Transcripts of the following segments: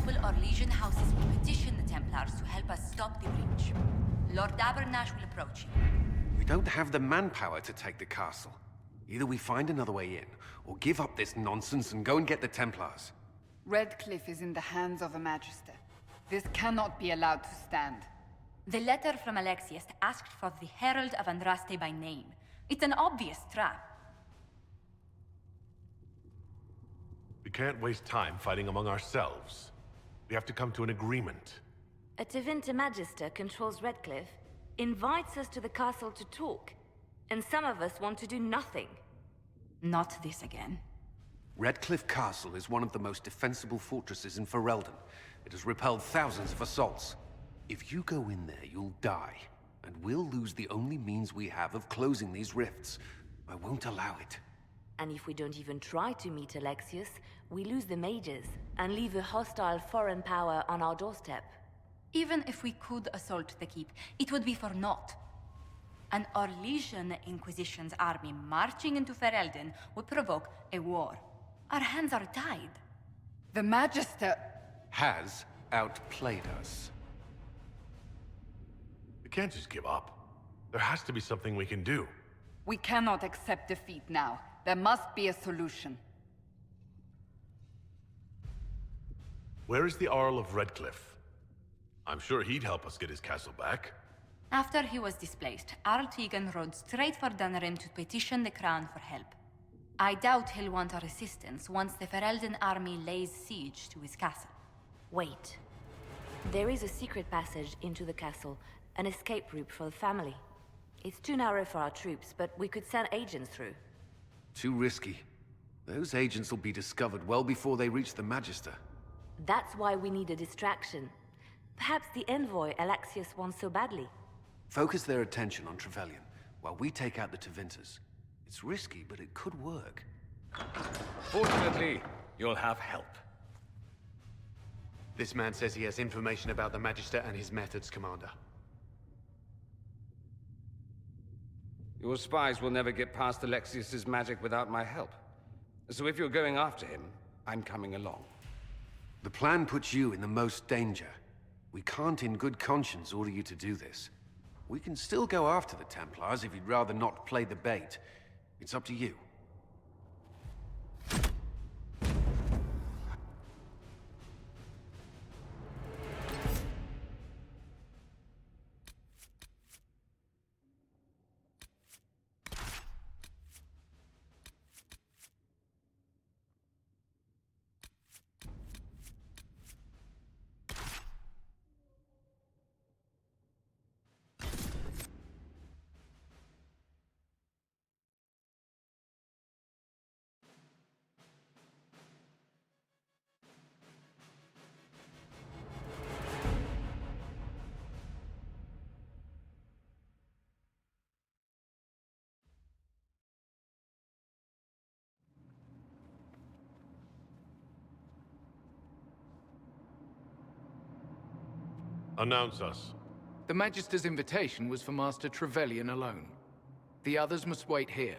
noble Orlesian houses will petition the Templars to help us stop the breach. Lord Abernash will approach you. We don't have the manpower to take the castle. Either we find another way in, or give up this nonsense and go and get the Templars. Redcliffe is in the hands of a Magister. This cannot be allowed to stand. The letter from Alexius asked for the Herald of Andraste by name. It's an obvious trap. We can't waste time fighting among ourselves. We have to come to an agreement. A Tevinter Magister controls Redcliffe, invites us to the castle to talk, and some of us want to do nothing. Not this again. Redcliffe Castle is one of the most defensible fortresses in Ferelden. It has repelled thousands of assaults. If you go in there, you'll die, and we'll lose the only means we have of closing these rifts. I won't allow it. And if we don't even try to meet Alexius, we lose the mages, and leave a hostile foreign power on our doorstep. Even if we could assault the keep, it would be for naught. An Orlesian Inquisition's army marching into Ferelden would provoke a war. Our hands are tied. The Magister... has outplayed us. We can't just give up. There has to be something we can do. We cannot accept defeat now. There must be a solution. Where is the Earl of Redcliffe? I'm sure he'd help us get his castle back. After he was displaced, Arl Tegan rode straight for Dunrim to petition the Crown for help. I doubt he'll want our assistance once the Ferelden army lays siege to his castle. Wait. There is a secret passage into the castle, an escape route for the family. It's too narrow for our troops, but we could send agents through. Too risky. Those agents will be discovered well before they reach the Magister. That's why we need a distraction. Perhaps the envoy Alexius wants so badly. Focus their attention on Trevelyan, while we take out the Tevinters. It's risky, but it could work. Fortunately, you'll have help. This man says he has information about the Magister and his methods, Commander. Your spies will never get past Alexius's magic without my help. So if you're going after him, I'm coming along. The plan puts you in the most danger. We can't in good conscience order you to do this. We can still go after the Templars if you'd rather not play the bait. It's up to you. Announce us. The Magister's invitation was for Master Trevelyan alone. The others must wait here.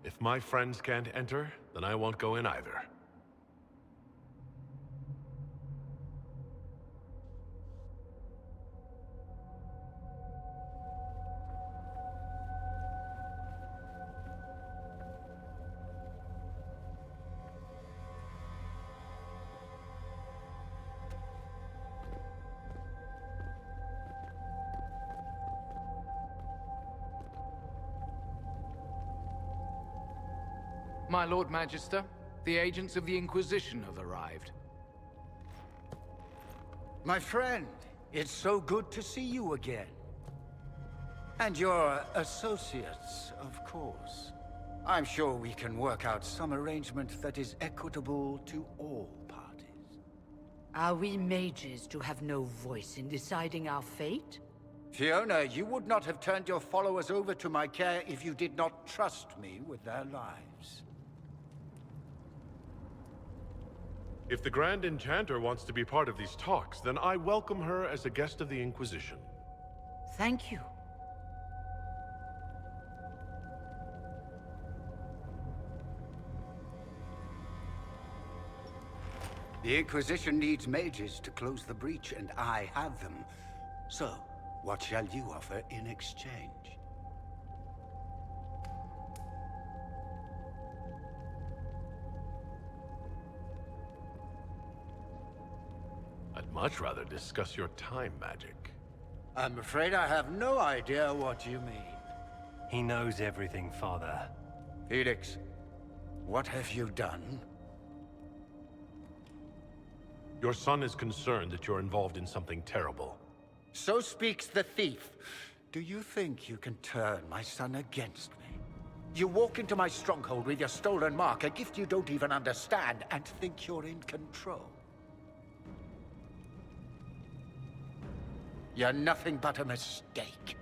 If my friends can't enter, then I won't go in either. My Lord Magister, the agents of the Inquisition have arrived. My friend, it's so good to see you again. And your associates, of course. I'm sure we can work out some arrangement that is equitable to all parties. Are we mages to have no voice in deciding our fate? Fiona, you would not have turned your followers over to my care if you did not trust me with their lives. If the Grand Enchanter wants to be part of these talks, then I welcome her as a guest of the Inquisition. Thank you. The Inquisition needs mages to close the breach, and I have them. So, what shall you offer in exchange? I'd much rather discuss your time magic. I'm afraid I have no idea what you mean. He knows everything, Father. Felix, what have you done? Your son is concerned that you're involved in something terrible. So speaks the thief. Do you think you can turn my son against me? You walk into my stronghold with your stolen mark, a gift you don't even understand, and think you're in control. You're nothing but a mistake.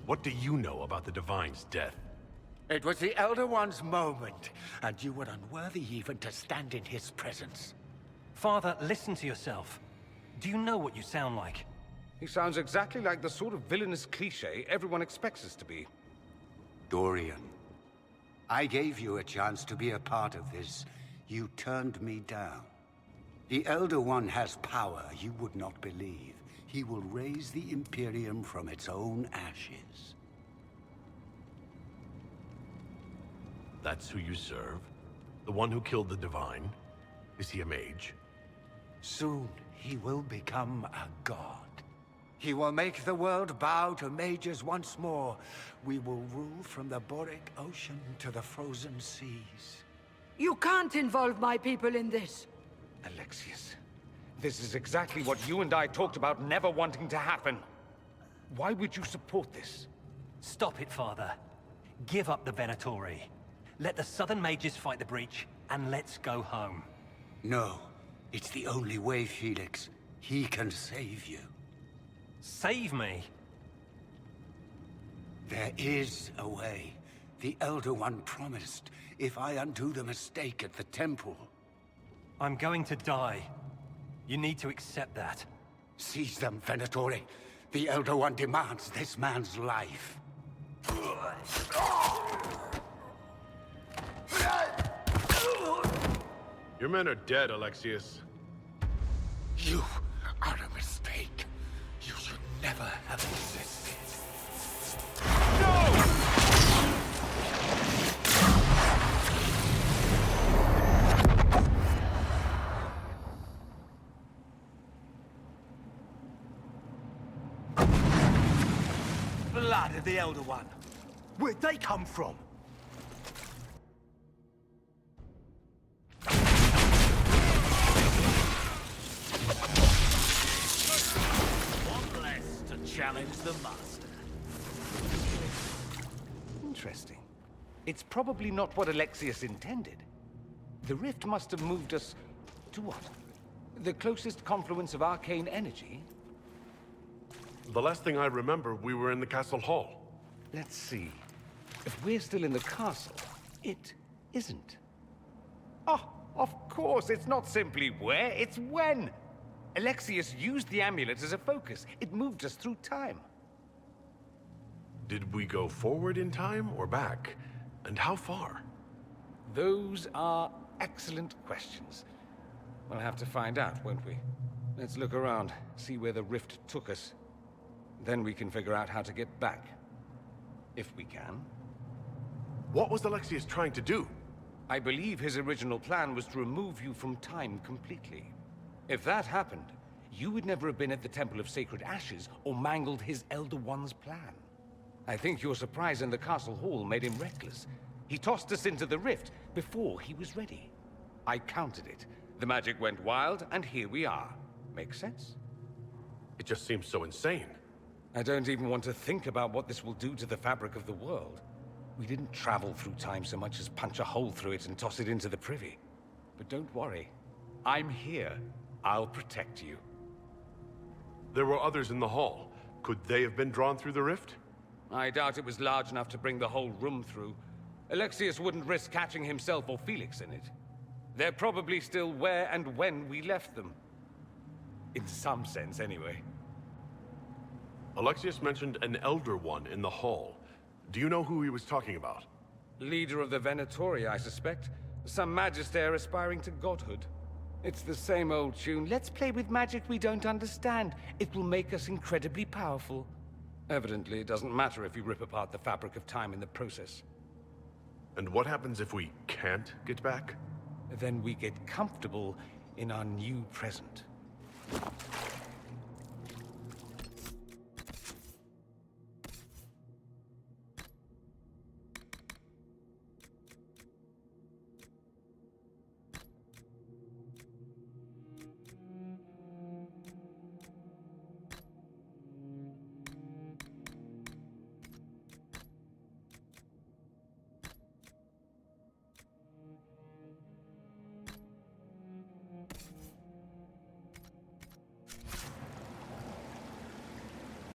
What do you know about the Divine's death? It was the Elder One's moment, and you were unworthy even to stand in his presence. Father, listen to yourself. Do you know what you sound like? He sounds exactly like the sort of villainous cliché everyone expects us to be. Dorian, I gave you a chance to be a part of this. You turned me down. The Elder One has power you would not believe. He will raise the Imperium from its own ashes. That's who you serve? The one who killed the Divine? Is he a mage? Soon, he will become a god. He will make the world bow to mages once more. We will rule from the Boric Ocean to the frozen seas. You can't involve my people in this. Alexius, this is exactly what you and I talked about never wanting to happen. Why would you support this? Stop it, Father. Give up the Venatori. Let the Southern Mages fight the breach, and let's go home. No, it's the only way, Felix. He can save you. Save me? There is a way. The Elder One promised, if I undo the mistake at the temple. I'm going to die. You need to accept that. Seize them, Venatori. The Elder One demands this man's life. Your men are dead, Alexius. You are a mistake. You should never have existed. Blood of the Elder One. Where'd they come from? One less to challenge the Master. Interesting. It's probably not what Alexius intended. The rift must have moved us to what? The closest confluence of arcane energy? The last thing I remember, we were in the castle hall. Let's see. If we're still in the castle, it isn't. Oh, of course, it's not simply where, it's when. Alexius used the amulet as a focus. It moved us through time. Did we go forward in time or back? And how far? Those are excellent questions. We'll have to find out, won't we? Let's look around, see where the rift took us. Then we can figure out how to get back. If we can. What was Alexius trying to do? I believe his original plan was to remove you from time completely. If that happened, you would never have been at the Temple of Sacred Ashes or mangled his Elder One's plan. I think your surprise in the castle hall made him reckless. He tossed us into the rift before he was ready. I counted it. The magic went wild, and here we are. Make sense? It just seems so insane. I don't even want to think about what this will do to the fabric of the world. We didn't travel through time so much as punch a hole through it and toss it into the privy. But don't worry. I'm here. I'll protect you. There were others in the hall. Could they have been drawn through the rift? I doubt it was large enough to bring the whole room through. Alexius wouldn't risk catching himself or Felix in it. They're probably still where and when we left them. In some sense, anyway. Alexius mentioned an Elder One in the hall. Do you know who he was talking about? Leader of the Venatori, I suspect. Some magister aspiring to godhood. It's the same old tune. Let's play with magic we don't understand. It will make us incredibly powerful. Evidently, it doesn't matter if you rip apart the fabric of time in the process. And what happens if we can't get back? Then we get comfortable in our new present.